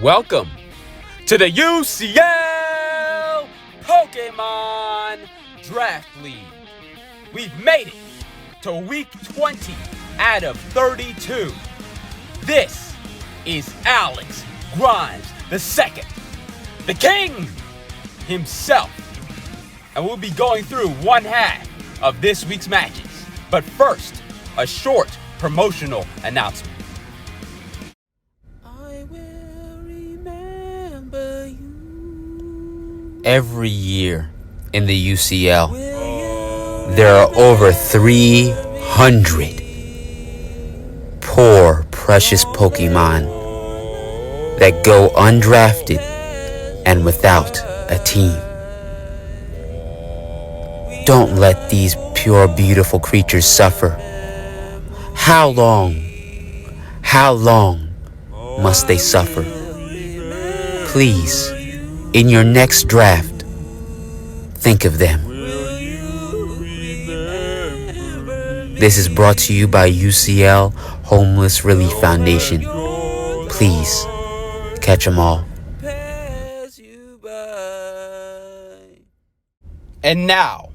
Welcome to the UCL Pokemon Draft League. We've made it to week 20 out of 32. This is Alex Grimes II, the king himself. And we'll be going through one half of this week's matches. But first, a short promotional announcement. Every year in the UCL, there are over 300 poor, precious Pokemon that go undrafted and without a team. Don't let these pure, beautiful creatures suffer. How long must they suffer? Please, in your next draft, think of them. This is brought to you by UCL Homeless Relief Foundation. Please, catch them all. And now,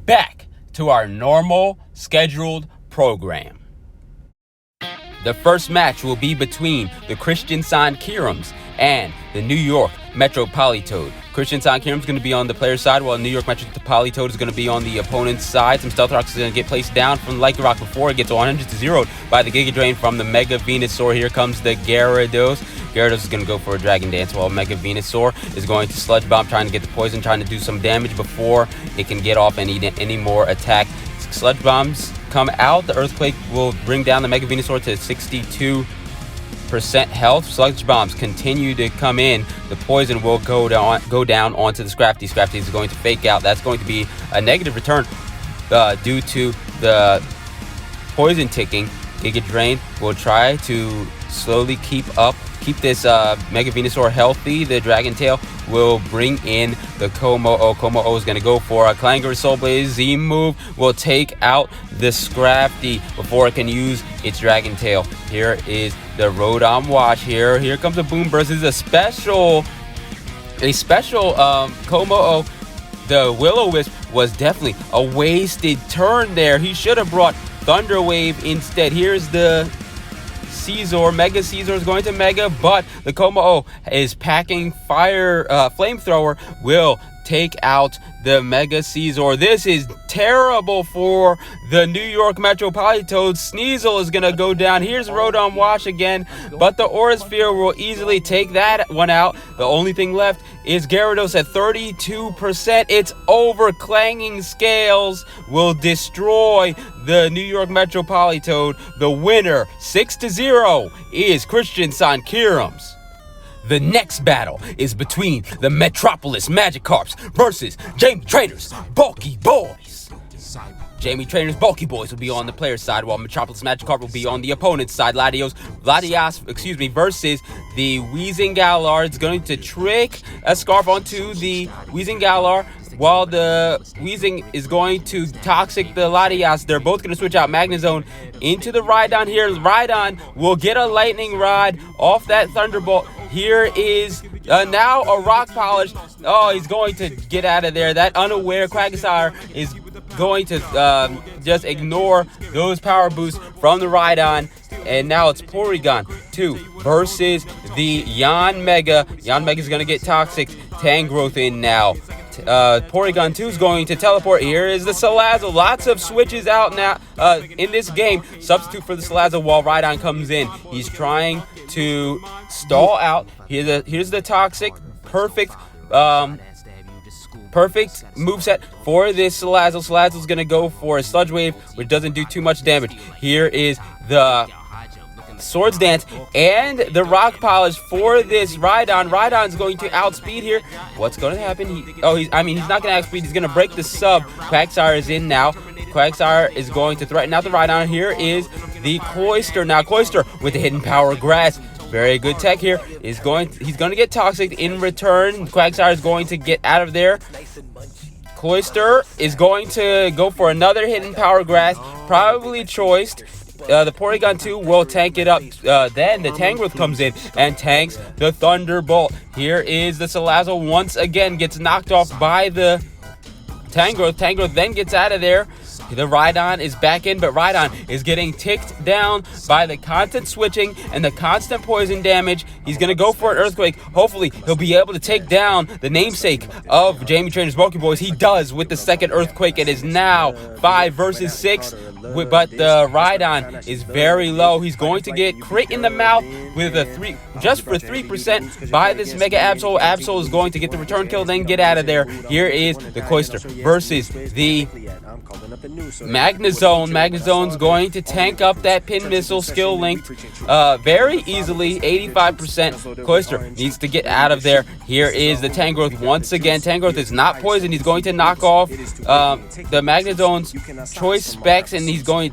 back to our normal scheduled program. The first match will be between the Christian Sankerums and the New York Metropolitoad. Christian Sankerum is going to be on the player's side, while New York Metropolitoad is going to be on the opponent's side. Some Stealth Rocks is going to get placed down from Like Rock before it gets 100-0 by the Giga Drain from the Mega Venusaur. Here comes the Gyarados. Gyarados is going to go for a Dragon Dance, while Mega Venusaur is going to Sludge Bomb, trying to get the poison, trying to do some damage before it can get off any more attack. Sludge Bombs come out. The Earthquake will bring down the Mega Venusaur to 62% health. Sludge Bombs continue to come in. The poison will go down onto the Scrafty. Scrafty is going to fake out. That's going to be a negative return due to the poison ticking. Giga Drain will try to slowly keep this Mega Venusaur healthy. The Dragon Tail will bring in the Como-O. Como-O is going to go for a Clanger Soul Blaze. Z move will take out the Scrafty before it can use its Dragon Tail. Here is the Rotom Wash. Here comes a Boom Burst. This is a special Como-O. The Will-O-Wisp was definitely a wasted turn there. He should have brought Thunder Wave instead. Here's the Caesar. Mega Caesar is going to Mega, but the Como-O is packing fire. Flamethrower will take out the Mega Caesar. This is terrible for the New York Metropolitoad. Sneasel is going to go down. Here's Rotom Wash again, but the Aura Sphere will easily take that one out. The only thing left is Gyarados at 32%. It's over. Clanging Scales will destroy the New York Metropolitoad. The winner, 6-0, is Christian Sankerums. The next battle is between the Metropolis Magikarps versus Jamie Trainer's Bulky Boys. Jamie Trainer's Bulky Boys will be on the player's side, while Metropolis Magikarp will be on the opponent's side. Latios versus the Weezing Galar. It's going to trick a Scarf onto the Weezing Galar, while the Weezing is going to Toxic the Latias. They're both going to switch out Magnezone into the Rhydon here. Rhydon will get a Lightning Rod off that Thunderbolt. Here is now a Rock Polish. Oh, he's going to get out of there. That unaware Quagsire is going to just ignore those power boosts from the Rhydon. And now it's Porygon 2 versus the Yanmega. Yanmega is going to get Toxic. Tangrowth in now. Porygon 2 is going to teleport. Here is the Salazzle. Lots of switches out now in this game. Substitute for the Salazzle while Rhydon comes in. He's trying to stall out. Here's the Toxic. Perfect moveset for this Salazzle. Salazzle's going to go for a Sludge Wave, which doesn't do too much damage. Here is the Swords Dance and the Rock Polish for this Rhydon. Rhydon's going to outspeed here. What's going to happen? He's not going to outspeed. He's going to break the sub. Quagsire is in now. Quagsire is going to threaten out the Rhydon. Here is the Cloyster. Now Cloyster with the Hidden Power Grass. Very good tech here. He's going to get Toxic in return. Quagsire is going to get out of there. Cloyster is going to go for another Hidden Power Grass. Probably choiced. the Porygon 2 will tank it up. Then the Tangrowth comes in and tanks the Thunderbolt. Here is the Salazzle once again gets knocked off by the Tangrowth. Tangrowth then gets out of there. The Rhydon is back in, but Rhydon is getting ticked down by the constant switching and the constant poison damage. He's going to go for an Earthquake. Hopefully, he'll be able to take down the namesake of Jamie Trainer's Bulky Boys. He does with the second Earthquake. It is now 5 versus 6, but the Rhydon is very low. He's going to get crit in the mouth with a 3, just for 3% by this Mega Absol. Absol is going to get the return kill, then get out of there. Here is the Cloyster versus the Magnezone. Magnezone's going to tank up that Pin Missile skill linked very easily, 85%. Cloyster needs to get out of there. Here is the Tangrowth once again. Tangrowth is not poisoned. He's going to knock off the Magnezone's choice specs, and he's going,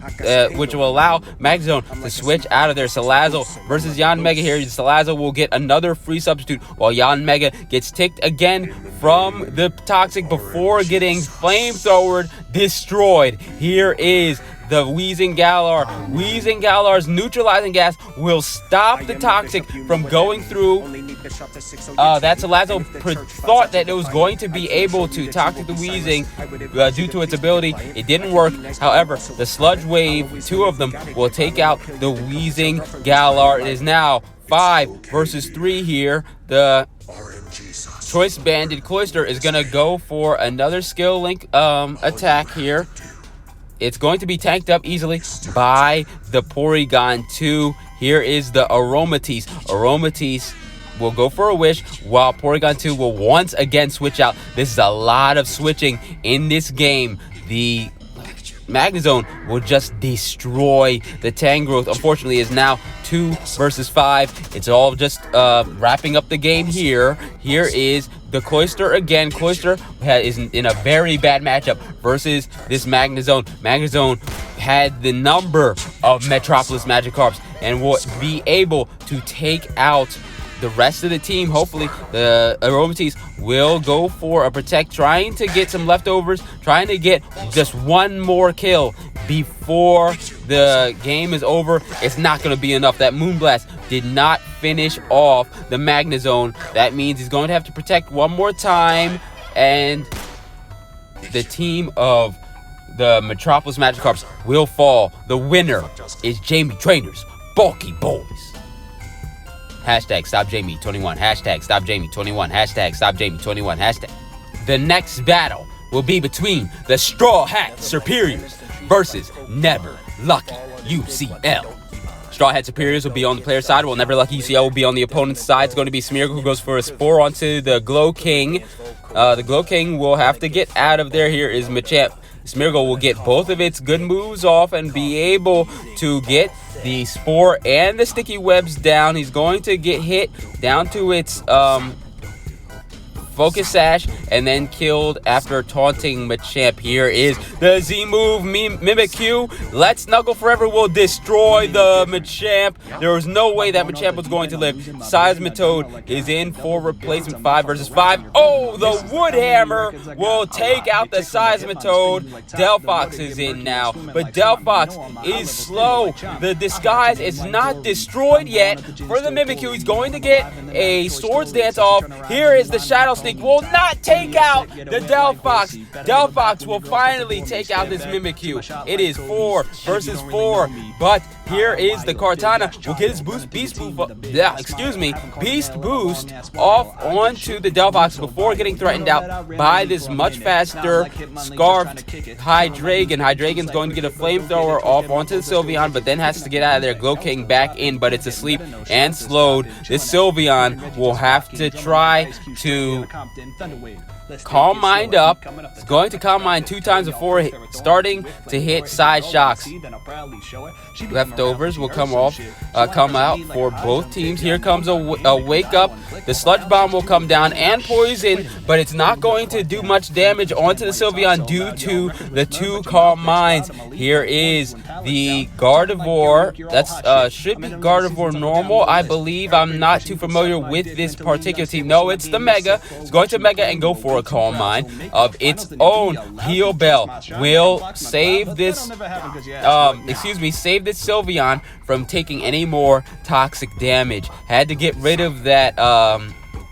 which will allow Magnezone to switch out of there. Salazzle versus Yanmega here. Salazzle will get another free substitute, while Yanmega gets ticked again from the Toxic before getting flamethrowered, destroyed. Here is the Wheezing Galar. Wheezing Galar's neutralizing gas will stop the Toxic from going through. That Salazzle thought that it was going to be able to Toxic the Wheezing due to its ability. It didn't work. However, the Sludge Wave, 2 of them, will take out the Wheezing Galar. It is now 5 versus 3 here. The Choice Banded Cloyster is going to go for another skill link attack here. It's going to be tanked up easily by the Porygon 2. Here is the Aromatisse. Aromatisse will go for a wish, while Porygon 2 will once again switch out. This is a lot of switching in this game. The Magnezone will just destroy the Tangrowth. Unfortunately, is now 2 versus 5. It's all just wrapping up the game here. Here is the Cloyster again. Cloyster is in a very bad matchup versus this Magnezone. Magnezone had the number of Metropolis Magikarps and will be able to take out the rest of the team. Hopefully, the Aromatisse will go for a Protect, trying to get some leftovers, trying to get just one more kill before the game is over. It's not going to be enough. That Moonblast did not finish off the Magnezone. That means he's going to have to Protect one more time, and the team of the Metropolis Magikarps will fall. The winner is Jamie Trainer's Bulky Boys. Hashtag Stop Jamie 21. Hashtag Stop Jamie 21. Hashtag Stop Jamie 21. Hashtag. The next battle will be between the Straw Hat Superiors versus Never Lucky UCL. Straw Hat Superiors will be on the player side, while Never Lucky UCL will be on the opponent's side. It's going to be Smeargle who goes for a Spore onto the Glow King. The Glow King will have to get out of there. Here is Machamp. Smeargle will get both of its good moves off and be able to get the Spore and the Sticky Webs down. He's going to get hit down to its Focus Sash and then killed after taunting Machamp. Here is the Z-move. Mimikyu. Let's Snuggle Forever will destroy the Machamp. There was no way that Machamp was going to live. Seismitoad is in for replacement. 5 versus 5. Oh, the Wood Hammer will take out the Seismitoad. Delphox is in now, but Delphox is slow. The disguise is not destroyed yet for the Mimikyu. He's going to get a Swords Dance off. Here is the Shadow Sneak. Will not take out the Delphox. Delphox will finally take out this Mimikyu. It is 4 versus 4, but here is the Kartana. Will get his Beast Boost off onto the Delphox before getting threatened out by this much faster Scarfed Hydreigon. Hydreigon's going to get a Flamethrower off onto the Sylveon, but then has to get out of there. Glow King back in, but it's asleep and slowed. This Sylveon will have to try to Calm Mind up. It's going to Calm Mind 2 times before starting to hit side shocks. Leftovers will come out for both teams. Here comes a Wake Up. The Sludge Bomb will come down and Poison, but it's not going to do much damage onto the Sylveon due to the 2 Calm Minds. Here is the Gardevoir. That's should be Gardevoir normal, I believe. I'm not too familiar with this particular team. No, it's the Mega. It's going to Mega and go for a Calm Mind of its own. Heal Bell will save this, save this Sylveon from taking any more toxic damage. Had to get rid of that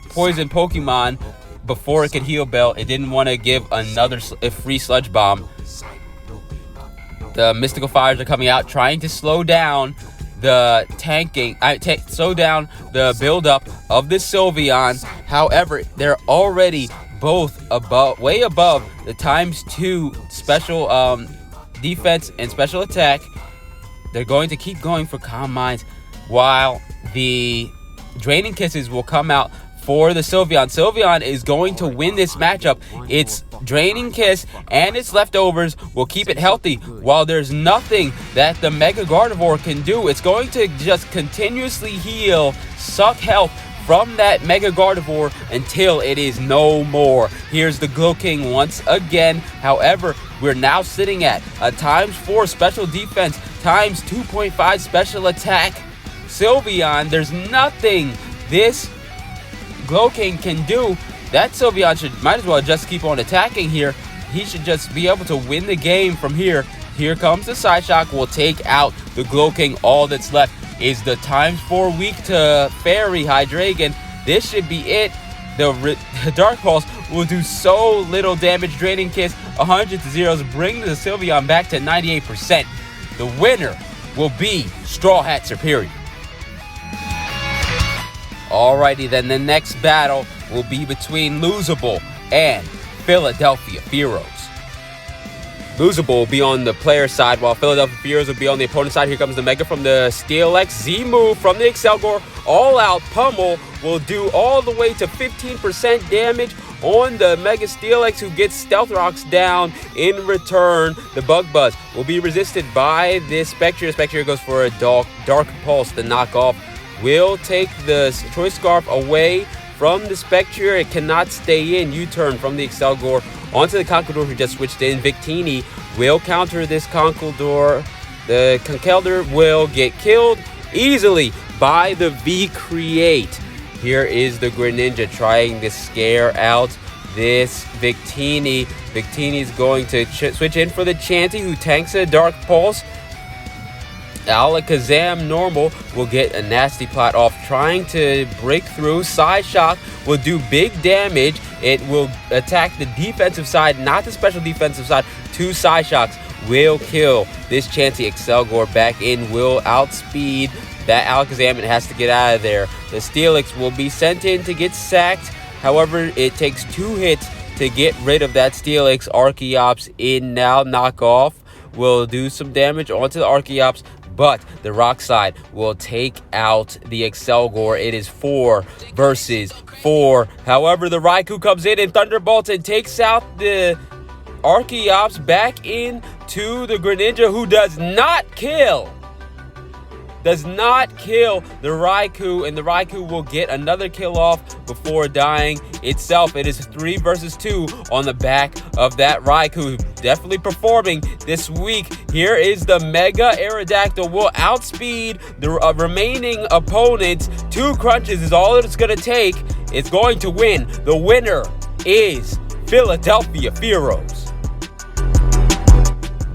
poison Pokemon before it could Heal Bell. It didn't want to give another free Sludge Bomb. The Mystical Fires are coming out, trying to slow down the slow down the buildup of this Sylveon. However, they're already both way above the ×2 special defense and special attack. They're going to keep going for Calm Minds, while the Draining Kisses will come out for the Sylveon. Sylveon is going to win this matchup. Its Draining Kiss and its leftovers will keep it healthy, while there's nothing that the Mega Gardevoir can do. It's going to just continuously heal, suck health from that Mega Gardevoir until it is no more. Here's the Glow King once again. However, we're now sitting at a ×4 special defense, ×2.5 special attack Sylveon. There's nothing this Glow King can do. That Sylveon might as well just keep on attacking here. He should just be able to win the game from here. Here comes the Psyshock. Will take out the Glow King. All that's left is the ×4 weak to Fairy Hydreigon. This should be it. The Dark Pulse will do so little damage. Draining Kiss, 100 to 0s, bring the Sylveon back to 98%. The winner will be Straw Hat Superior. Alrighty then, the next battle will be between Losable and Philadelphia Fearos. Losable will be on the player side, while Philadelphia Fearos will be on the opponent's side. Here comes the Mega from the Steelix. Z-move from the Excelgor. All-out pummel will do all the way to 15% damage on the Mega Steelix, who gets Stealth Rocks down in return. The Bug Buzz will be resisted by this Spectre. Spectre goes for a Dark Pulse. The knockoff will take the Choice Scarf away from the Spectre. It cannot stay in. U-turn from the Excelgor onto the Conkeldurr, who just switched in. Victini will counter this Conkeldurr. The Conkeldurr will get killed easily by the V-Create. Here is the Greninja trying to scare out this Victini. Victini is going to switch in for the Chanty, who tanks a Dark Pulse. Alakazam normal will get a nasty plot off, trying to break through. Psyshock will do big damage. It will attack the defensive side, not the special defensive side. 2 Psyshocks will kill this Chansey. Excelgor back in, will outspeed that Alakazam. It has to get out of there. The Steelix will be sent in to get sacked. However, it takes 2 hits to get rid of that Steelix. Archeops in now. Knockoff will do some damage onto the Archeops, but the Rock side will take out the Excelgor. It is 4 versus 4. However, the Raikou comes in and Thunderbolts and takes out the Archeops back into the Greninja, who does not kill the Raikou, and the Raikou will get another kill off before dying itself. It is 3 versus 2 on the back of that Raikou. Definitely performing this week. Here is the Mega Aerodactyl. Will outspeed the remaining opponents. 2 crunches is all it's going to take. It's going to win. The winner is Philadelphia Fearos.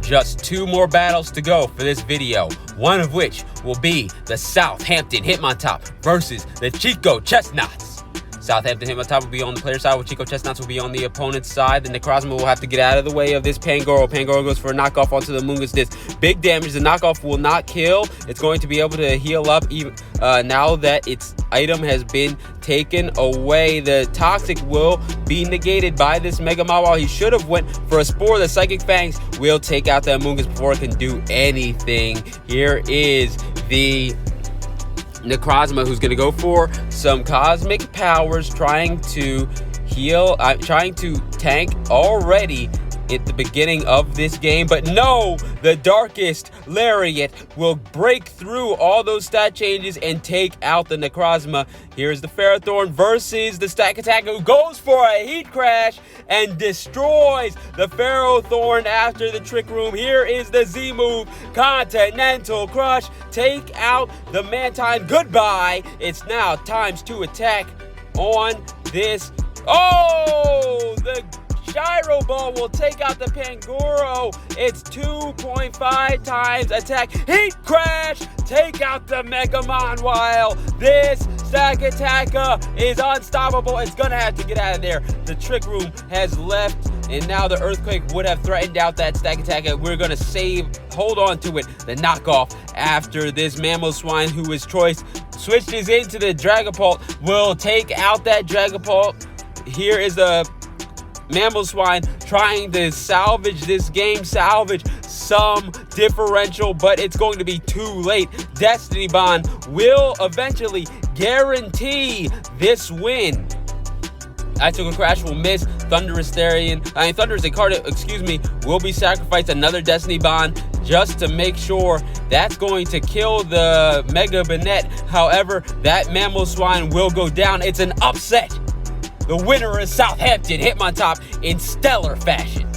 Just 2 more battles to go for this video, one of which will be the Southampton Hitmontop versus the Chico Chestnuts. Southampton Hitmontop will be on the player side, while Chico Chestnuts will be on the opponent's side. The Necrozma will have to get out of the way of this Pangoro. Pangoro goes for a knockoff onto the Mungus Disc. Big damage. The knockoff will not kill. It's going to be able to heal up even now that its item has been taken away. The Toxic will be negated by this Mega Mawile. He should have went for a Spore. The Psychic Fangs will take out that Mungus before it can do anything. Here is the Necrozma, who's going to go for some Cosmic Powers, trying to heal, trying to tank already at the beginning of this game. But no, the Darkest Lariat will break through all those stat changes and take out the Necrozma. Here's the Ferrothorn versus the Stakataka, who goes for a Heat Crash and destroys the Ferrothorn after the Trick Room. Here is the Z-move, Continental Crush. Take out the Mantine. Goodbye. It's now ×2 attack on this. Oh! The Gyro Ball will take out the Pangoro. It's 2.5 times attack. Heat Crash! Take out the Megamon while this Stakataka is unstoppable. It's gonna have to get out of there. The Trick Room has left, and now the Earthquake would have threatened out that Stakataka. We're gonna hold on to it. The knockoff after this Mamoswine, who is choice, switches into the Dragapult, will take out that Dragapult. Here is the Mamoswine trying to salvage this game, salvage some differential, but it's going to be too late. Destiny Bond will eventually guarantee this win. I Took a Crash will miss. Thunderous Incarnate, will be sacrificed. Another Destiny Bond just to make sure that's going to kill the Mega Banette. However, that Mamoswine will go down. It's an upset. The winner is Southampton Hitmontop in stellar fashion.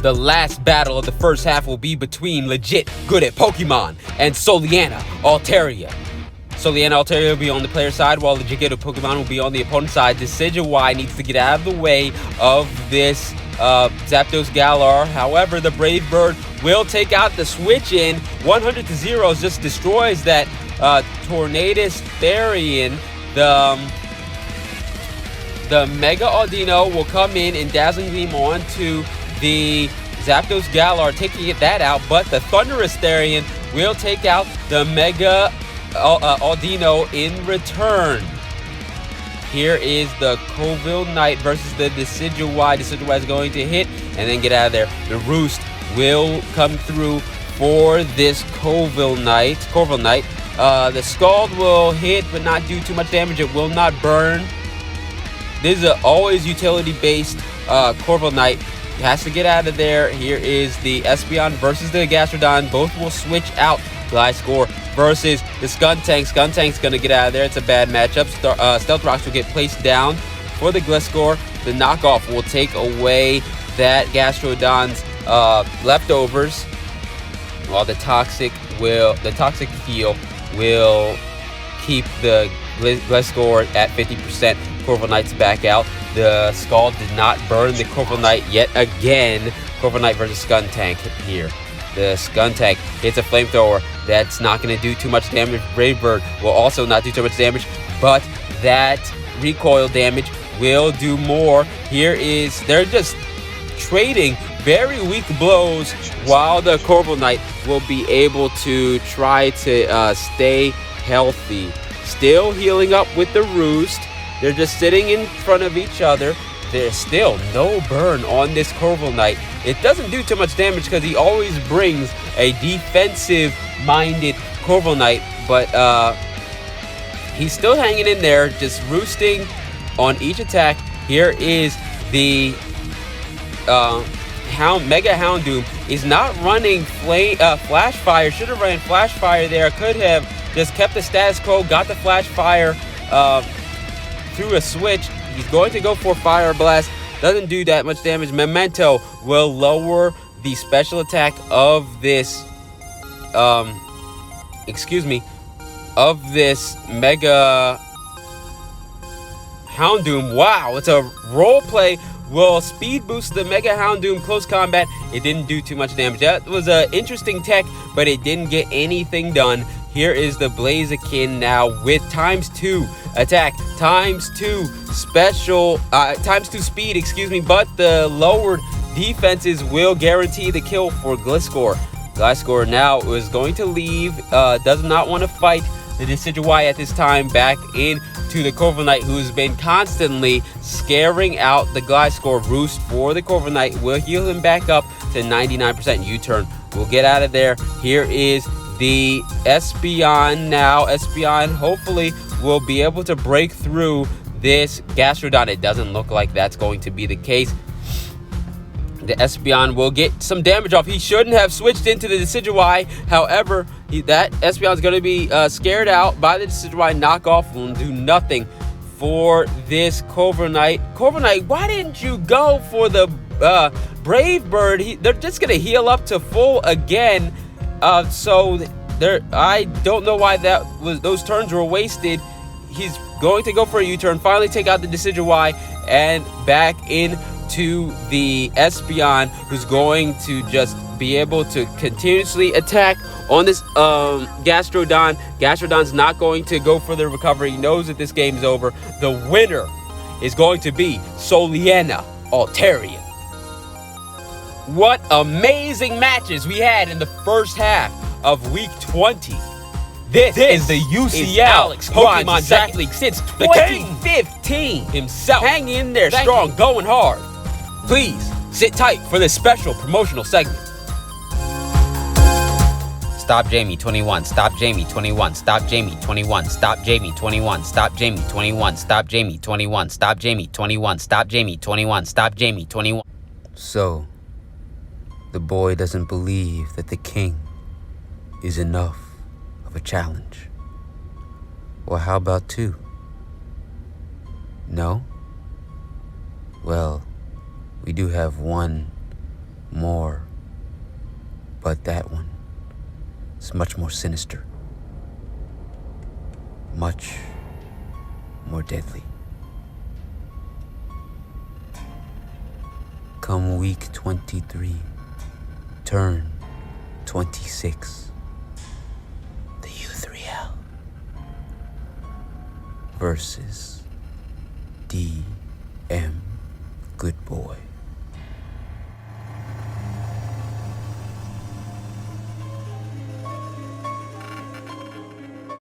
The last battle of the first half will be between Legit Good at Pokemon and Soliana Altaria. Soliana Altaria will be on the player side, while Legit Good at Pokemon will be on the opponent's side. Decidueye needs to get out of the way of this Zapdos Galar. However, the Brave Bird will take out the switch in. 100-0 just destroys that Tornadus Therian. The Mega Audino will come in and Dazzling Gleam onto the Zapdos Galar, taking that out, but the Thunderous Therian will take out the Mega Audino in return. Here is the Covil Knight versus the Decidueye. Decidueye is going to hit and then get out of there. The Roost will come through for this Covil Knight. The Scald will hit but not do too much damage. It will not burn. This is a always utility-based Corval Knight. He has to get out of there. Here is the Espeon versus the Gastrodon. Both will switch out. Gliscor versus the Skuntank. Skuntank's going to get out of there. It's a bad matchup. Stealth Rocks will get placed down for the Gliscor. The knockoff will take away that Gastrodon's leftovers, while the Toxic Heal will keep the Gliscor at 50%. Corval Knight's back out. The Scald did not burn the Corval Knight yet again. Corval Knight versus Skuntank here. The Skuntank hits a Flamethrower. That's not going to do too much damage. Brave Bird will also not do too much damage, but that recoil damage will do more. They're just trading very weak blows, while the Corval Knight will be able to try to stay healthy. Still healing up with the Roost. They're just sitting in front of each other. There's still no burn on this Corval Knight. It doesn't do too much damage because he always brings a defensive-minded Corval Knight, but he's still hanging in there, just roosting on each attack. Here is the Mega Houndoom. Is not running Flash Fire. Should have ran Flash Fire there. Could have just kept the status quo, got the Flash Fire through a switch. He's going to go for Fire Blast. Doesn't do that much damage. Memento will lower the special attack of this Mega Houndoom. Wow, it's a role play. Will speed boost the Mega Houndoom close combat. It didn't do too much damage. That was an interesting tech, but it didn't get anything done. Here is the Blaziken now with ×2 attack, ×2 special, ×2 speed, but the lowered defenses will guarantee the kill for Gliscor. Gliscor now is going to leave, does not want to fight the Decidueye at this time, back into the Corval Knight, who's been constantly scaring out the Gliscor. Roost for the Corval Knight will heal him back up to 99%. U-turn will get out of there. Here is the Espeon now. Espeon hopefully will be able to break through this Gastrodon. It doesn't look like that's going to be the case. The Espeon will get some damage off. He shouldn't have switched into the Decidueye. However, that Espeon is going to be scared out by the Decidueye. Knockoff will do nothing for this Corval Knight. Corval Knight, why didn't you go for the Brave Bird? They're just going to heal up to full again. I don't know why those turns were wasted. He's going to go for a U-turn, finally take out the Decidueye, and back into the Espeon, who's going to just be able to continuously attack on this Gastrodon. Gastrodon's not going to go for the recovery. He knows that this game is over. The winner is going to be Soliana Altaria. What amazing matches we had in the first half of Week 20. This is the UCL Alex Pokemon Draft League since 2015 himself. Hang in there strong, going hard. Please sit tight for this special promotional segment. Stop Jamie 21, stop Jamie 21, stop Jamie 21, stop Jamie 21, stop Jamie 21, stop Jamie 21, stop Jamie 21, stop Jamie 21, stop Jamie 21. So, the boy doesn't believe that the king is enough of a challenge. Well, how about 2? No? Well, we do have one more, but that one is much more sinister, much more deadly. Come week 23, turn 26, the U3L versus DM Good Boy.